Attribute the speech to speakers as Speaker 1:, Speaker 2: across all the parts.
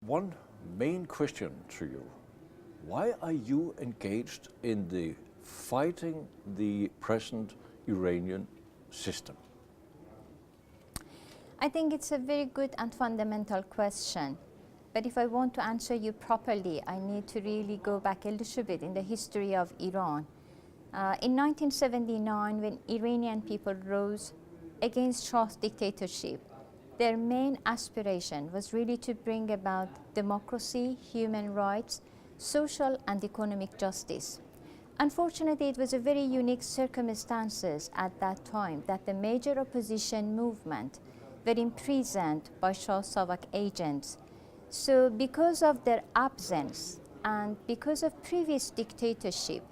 Speaker 1: one main question to you. Why are you engaged in the fighting the present Iranian system?
Speaker 2: I think it's a very good and fundamental question. But if I want to answer you properly, I need to really go back a little bit in the history of Iran. In 1979, when Iranian people rose against Shah's dictatorship, their main aspiration was really to bring about democracy, human rights, social and economic justice. Unfortunately, it was a very unique circumstances at that time that the major opposition movement were imprisoned by Shah Savak agents. So because of their absence and because of previous dictatorship,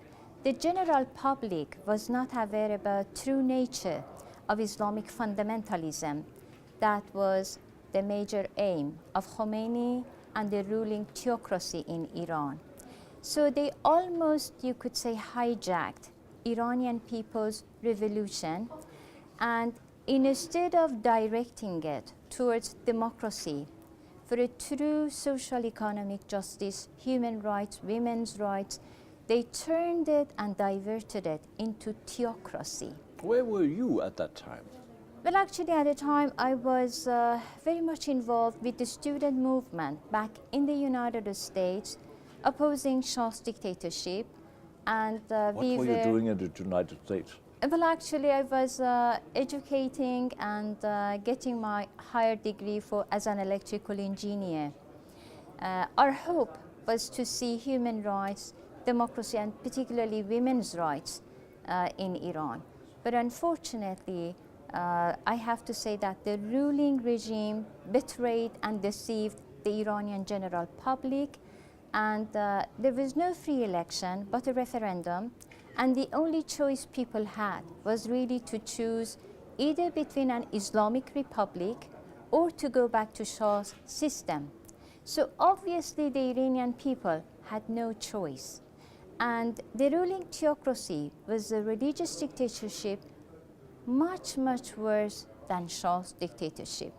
Speaker 2: the general public was not aware about true nature of Islamic fundamentalism. That was the major aim of Khomeini and the ruling theocracy in Iran. So they almost, you could say, hijacked Iranian people's revolution, and instead of directing it towards democracy, for a true social economic justice, human rights, women's rights, they turned it and diverted it into theocracy.
Speaker 1: Where were you at that time?
Speaker 2: Well, actually, at the time, I was very much involved with the student movement back in the United States, opposing Shah's dictatorship. And
Speaker 1: what were you doing in the United States?
Speaker 2: Well, actually, I was educating and getting my higher degree as an electrical engineer. Our hope was to see human rights, democracy, and particularly women's rights in Iran. But unfortunately, I have to say that the ruling regime betrayed and deceived the Iranian general public, and there was no free election but a referendum, and the only choice people had was really to choose either between an Islamic republic or to go back to Shah's system. So obviously the Iranian people had no choice, and the ruling theocracy was a religious dictatorship much, much worse than Shah's dictatorship.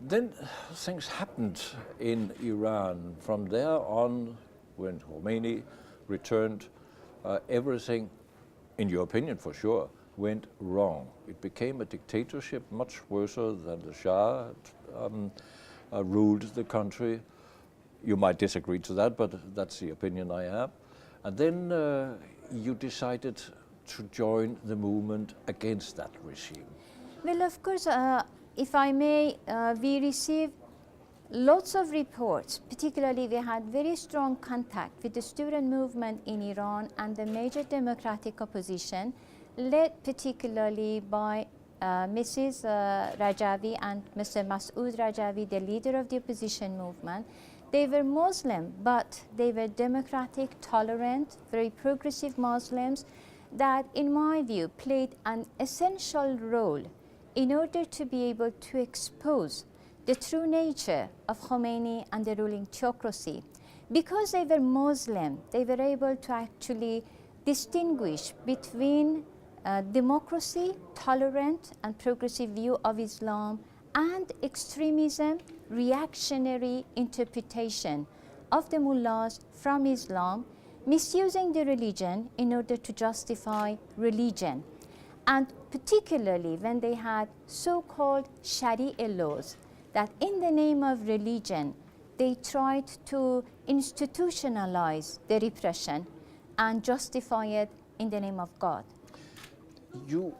Speaker 1: Then things happened in Iran. From there on, when Khomeini returned, everything, in your opinion for sure, went wrong. It became a dictatorship much worse than the Shah ruled the country. You might disagree to that, but that's the opinion I have. And then you decided to join the movement against that regime.
Speaker 2: Well, of course, if I may, we received lots of reports. Particularly, we had very strong contact with the student movement in Iran and the major democratic opposition, led particularly by Mrs. Rajavi and Mr. Masoud Rajavi, the leader of the opposition movement. They were Muslim, but they were democratic, tolerant, very progressive Muslims that, in my view, played an essential role in order to be able to expose the true nature of Khomeini and the ruling theocracy. Because they were Muslim, they were able to actually distinguish between democracy, tolerant and progressive view of Islam, and extremism, reactionary interpretation of the mullahs from Islam, misusing the religion in order to justify religion. And particularly when they had so-called Sharia laws, that in the name of religion, they tried to institutionalize the repression and justify it in the name of God.
Speaker 1: You,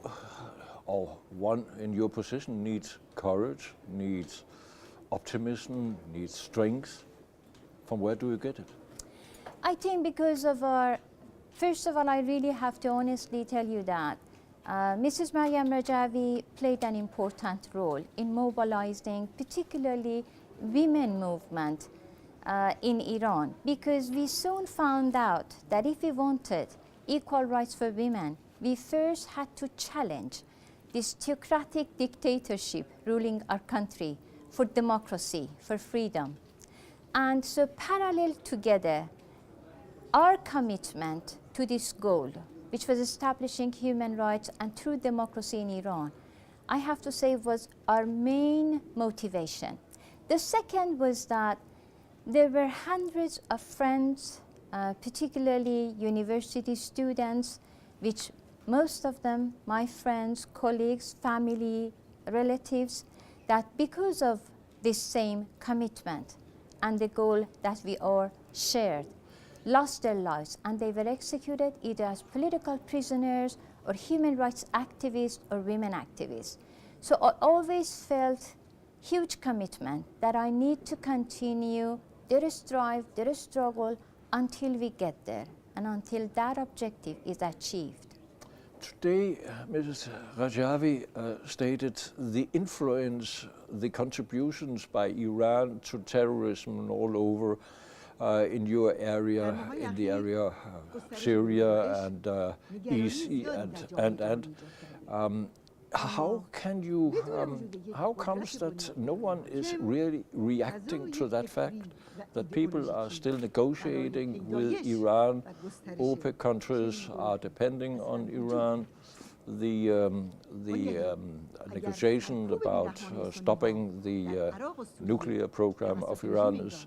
Speaker 1: or one in your position, needs courage, needs optimism, needs strength. From where do you get it?
Speaker 2: I think because of first of all, I really have to honestly tell you that Mrs. Maryam Rajavi played an important role in mobilizing particularly women movement in Iran, because we soon found out that if we wanted equal rights for women, we first had to challenge this theocratic dictatorship ruling our country for democracy, for freedom. And so parallel together, our commitment to this goal, which was establishing human rights and true democracy in Iran, I have to say was our main motivation. The second was that There were hundreds of friends, particularly university students, which most of them, my friends, colleagues, family, relatives, that because of this same commitment and the goal that we all shared, lost their lives, and they were executed either as political prisoners or human rights activists or women activists. So I always felt huge commitment that I need to continue their strive, their struggle until we get there and until that objective is achieved.
Speaker 1: Today, Mrs. Rajavi stated the influence, the contributions by Iran to terrorism all over in your area, in the area of Syria and how can you, how comes that no one is really reacting to that fact, that people are still negotiating with Iran, OPEC countries are depending on Iran, the negotiation about stopping the nuclear program of Iran is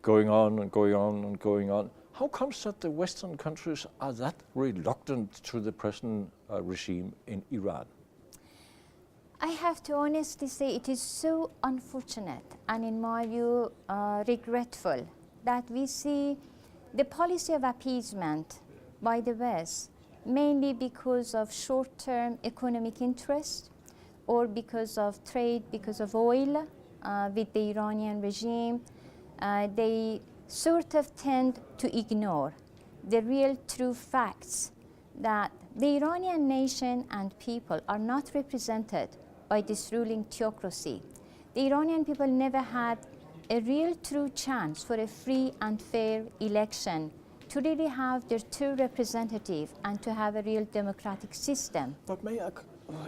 Speaker 1: going on and going on and going on. How comes that the Western countries are that reluctant to the present regime in Iran?
Speaker 2: I have to honestly say it is so unfortunate and in my view regretful that we see the policy of appeasement by the West mainly because of short-term economic interest or because of trade, because of oil with the Iranian regime. They sort of tend to ignore the real true facts that the Iranian nation and people are not represented by this ruling theocracy. The Iranian people never had a real true chance for a free and fair election to really have their true representative and to have a real democratic system.
Speaker 1: But may I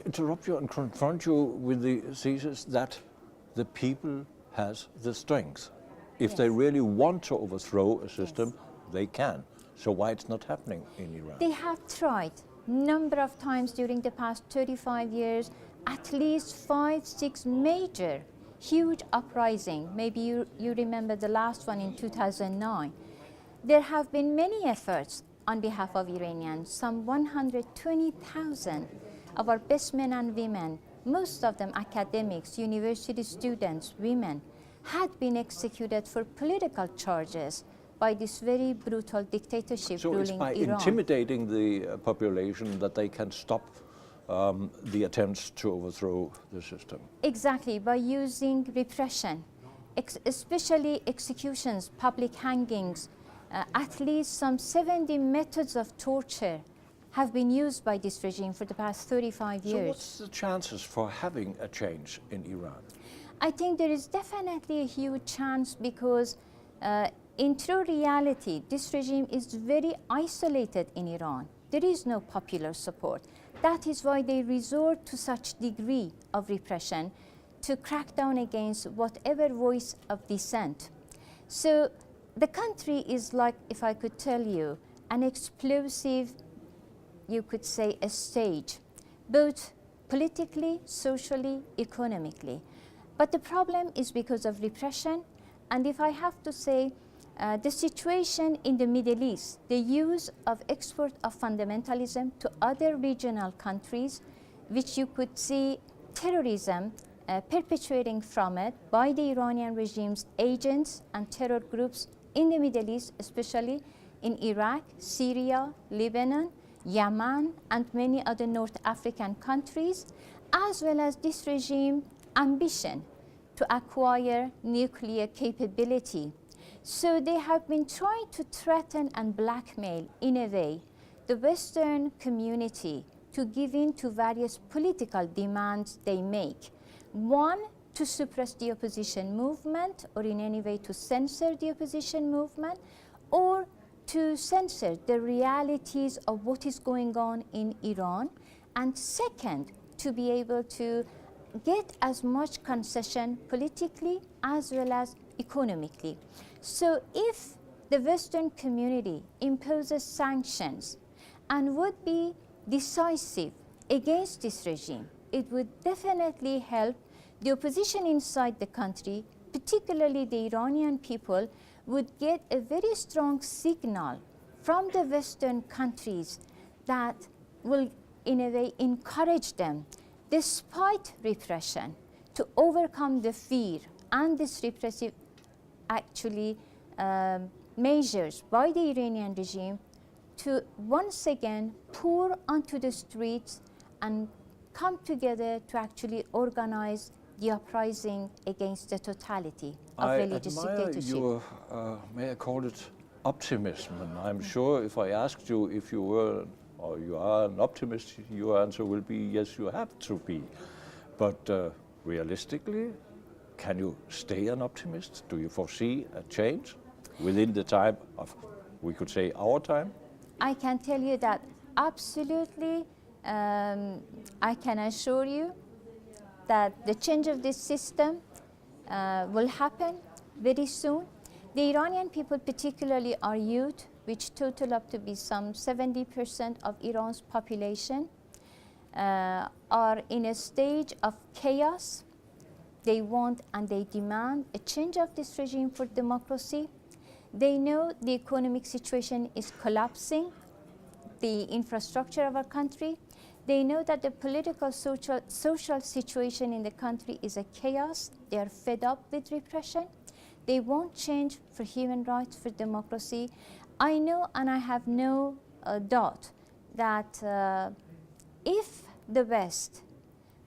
Speaker 1: interrupt you and confront you with the thesis that the people has the strength. If they really want to overthrow a system, they can. So why it's not happening in Iran?
Speaker 2: They have tried number of times during the past 35 years, at least 5, 6 major, huge uprising. Maybe you remember the last one in 2009. There have been many efforts on behalf of Iranians, some 120,000 of our best men and women, most of them academics, university students, women, had been executed for political charges by this very brutal dictatorship ruling Iran.
Speaker 1: So it's by intimidating the population that they can stop the attempts to overthrow the system?
Speaker 2: Exactly, by using repression, especially executions, public hangings. At least some 70 methods of torture have been used by this regime for the past 35 years.
Speaker 1: So what's the chances for having a change in Iran?
Speaker 2: I think there is definitely a huge chance because in true reality, this regime is very isolated in Iran. There is no popular support. That is why they resort to such degree of repression to crack down against whatever voice of dissent. So the country is like, if I could tell you, an explosive, you could say, a stage, both politically, socially, economically. But the problem is because of repression, and if I have to say, the situation in the Middle East, the use of export of fundamentalism to other regional countries, which you could see terrorism perpetuating from it by the Iranian regime's agents and terror groups in the Middle East, especially in Iraq, Syria, Lebanon, Yemen, and many other North African countries, as well as this regime ambition to acquire nuclear capability. So they have been trying to threaten and blackmail, in a way, the Western community to give in to various political demands they make. One, to suppress the opposition movement, or in any way to censor the opposition movement, or to censor the realities of what is going on in Iran. And second, to be able to get as much concession politically as well as economically. So if the Western community imposes sanctions and would be decisive against this regime, it would definitely help the opposition inside the country particularly the Iranian people, would get a very strong signal from the Western countries that will, in a way, encourage them, despite repression, to overcome the fear and this repressive, actually, measures by the Iranian regime to once again pour onto the streets and come together to actually organize the uprising against the totality of religious dictatorship.
Speaker 1: Your, may I call it, optimism. And I'm sure if I asked you if you were or you are an optimist, your answer will be yes, you have to be. But realistically, can you stay an optimist? Do you foresee a change within the time of, we could say, our time?
Speaker 2: I can tell you that absolutely, I can assure you that the change of this system will happen very soon. The Iranian people, particularly our youth, which total up to be some 70% of Iran's population, are in a stage of chaos. They want and they demand a change of this regime for democracy. They know the economic situation is collapsing, the infrastructure of our country. They know that the political, social situation in the country is a chaos. They are fed up with repression. They want change for human rights, for democracy. I know and I have no doubt that if the West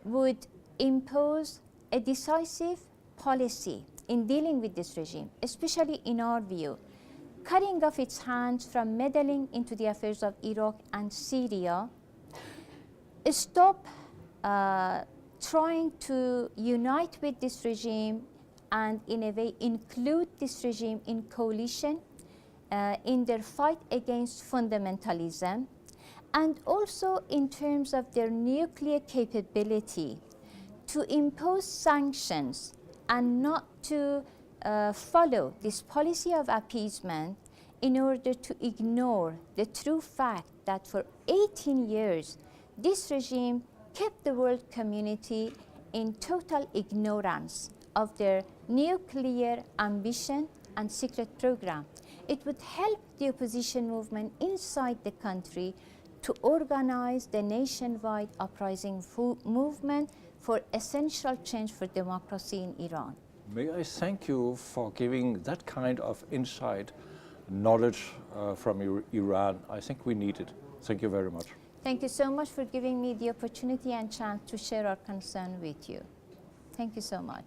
Speaker 2: would impose a decisive policy in dealing with this regime, especially in our view, cutting off its hands from meddling into the affairs of Iraq and Syria, stop trying to unite with this regime and in a way include this regime in coalition in their fight against fundamentalism, and also in terms of their nuclear capability to impose sanctions and not to follow this policy of appeasement in order to ignore the true fact that for 18 years this regime kept the world community in total ignorance of their nuclear ambition and secret program. It would help the opposition movement inside the country to organize the nationwide uprising movement for essential change for democracy in Iran.
Speaker 1: May I thank you for giving that kind of insight, knowledge from Iran. I think we need it. Thank you very much.
Speaker 2: Thank you so much for giving me the opportunity and chance to share our concern with you. Thank you so much.